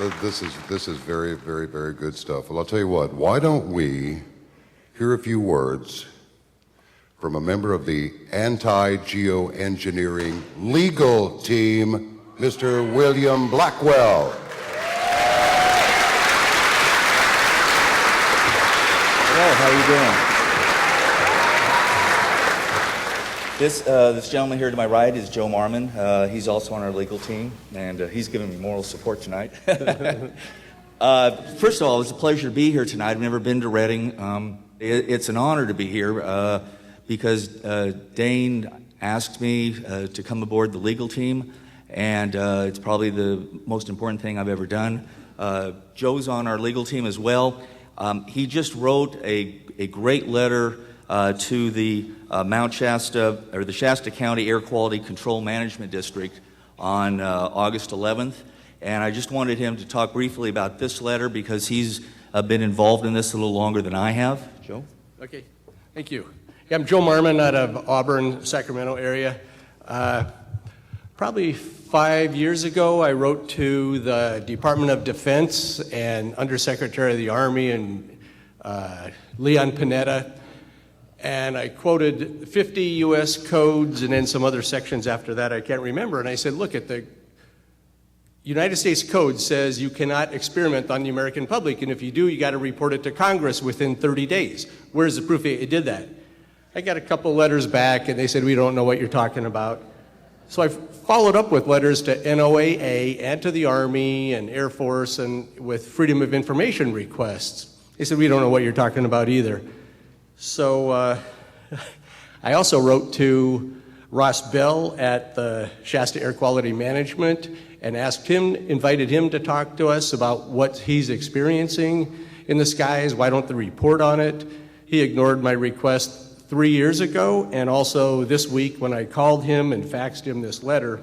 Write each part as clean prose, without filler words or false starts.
This is very, very, very good stuff. Well, I'll tell you what. Why don't we hear a few words from a member of the Anti-Geoengineering legal team, Mr. William Blackwell. Hello, how are you doing? This gentleman here to my right is Joe Marman. He's also on our legal team, and he's giving me moral support tonight. First of all, it's a pleasure to be here tonight. I've never been to Reading. It's an honor to be here because Dane asked me to come aboard the legal team, and it's probably the most important thing I've ever done. Joe's on our legal team as well. He just wrote a great letter to the Mount Shasta, or the Shasta County Air Quality Control Management District on August 11th. And I just wanted him to talk briefly about this letter because he's been involved in this a little longer than I have. Joe? Okay, thank you. Yeah, I'm Joe Marman out of Auburn, Sacramento area. Probably 5 years ago, I wrote to the Department of Defense and Undersecretary of the Army and Leon Panetta, and I quoted 50 U.S. codes and then some other sections after that I can't remember, and I said, look, at the United States Code says you cannot experiment on the American public, and if you do, you got to report it to Congress within 30 days. Where's the proof that you did that? I got a couple letters back, and they said, we don't know what you're talking about. So I followed up with letters to NOAA and to the Army and Air Force and with Freedom of Information requests. They said, we don't know what you're talking about either. So I also wrote to Ross Bell at the Shasta Air Quality Management and invited him to talk to us about what he's experiencing in the skies. Why don't they report on it? He ignored my request 3 years ago, and also this week when I called him and faxed him this letter.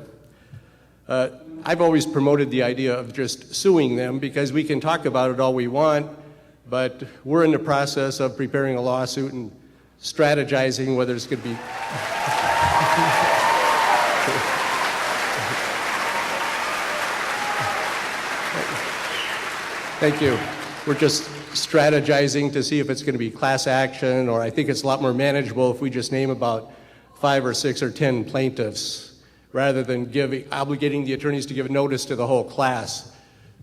I've always promoted the idea of just suing them because we can talk about it all we want, but we're in the process of preparing a lawsuit and strategizing whether it's going to be... Thank you. We're just strategizing to see if it's going to be class action, or I think it's a lot more manageable if we just name about 5 or 6 or 10 plaintiffs rather than obligating the attorneys to give notice to the whole class.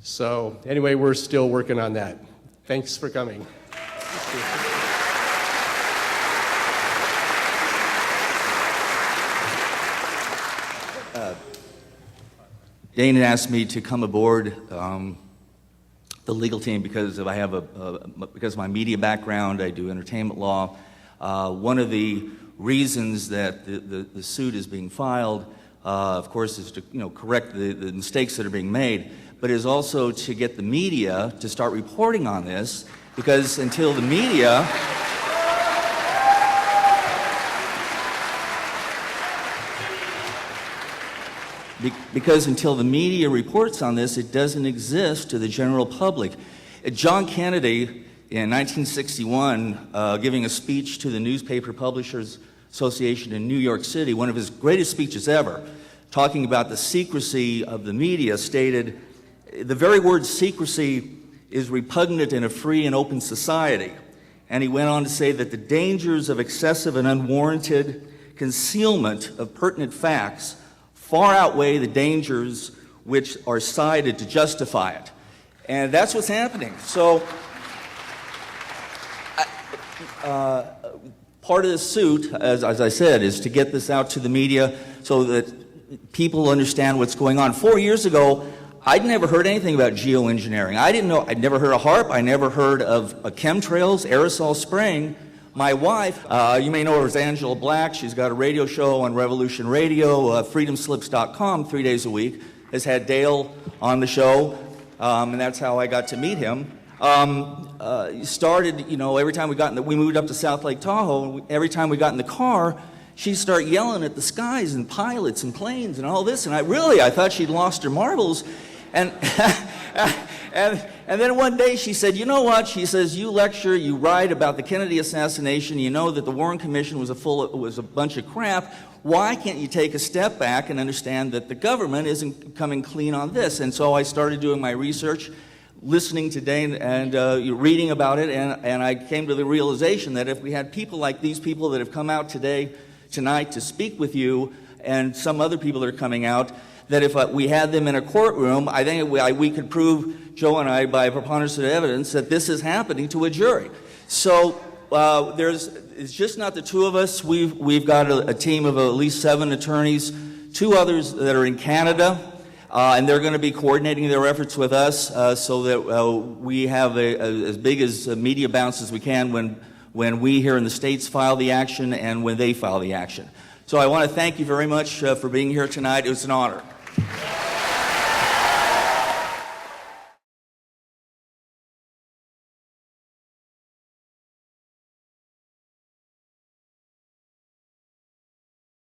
So anyway, we're still working on that. Thanks for coming. Dane asked me to come aboard the legal team because I have because of my media background. I do entertainment law. One of the reasons that the suit is being filed, of course, is to correct the mistakes that are being made, but is also to get the media to start reporting on this, because until the media reports on this, it doesn't exist to the general public. John Kennedy, in 1961, giving a speech to the Newspaper Publishers Association in New York City, one of his greatest speeches ever, talking about the secrecy of the media, stated, the very word secrecy is repugnant in a free and open society. And he went on to say that the dangers of excessive and unwarranted concealment of pertinent facts far outweigh the dangers which are cited to justify it. And that's what's happening. So part of the suit, as I said, is to get this out to the media so that people understand what's going on. 4 years ago, I'd never heard anything about geoengineering. I'd never heard of HAARP. I never heard of chemtrails, aerosol spraying. My wife, you may know her as Angela Black. She's got a radio show on Revolution Radio, freedomslips.com, 3 days a week. Has had Dale on the show, and that's how I got to meet him. Started, every time we moved up to South Lake Tahoe, every time we got in the car, she'd start yelling at the skies and pilots and planes and all this, and I thought she'd lost her marbles. And And then one day she said, you know what? She says, you lecture, you write about the Kennedy assassination, you know that the Warren Commission was a bunch of crap. Why can't you take a step back and understand that the government isn't coming clean on this? And so I started doing my research, listening to Dane and reading about it, and I came to the realization that if we had people like these people that have come out tonight to speak with you, and some other people that are coming out, that if we had them in a courtroom, I think we could prove, Joe and I, by preponderance of evidence, that this is happening to a jury. So it's just not the two of us. We've got a team of at least 7 attorneys, 2 others that are in Canada, and they're going to be coordinating their efforts with us so that we have as big as media bounce as we can when we here in the States file the action and when they file the action. So I want to thank you very much for being here tonight. It was an honor.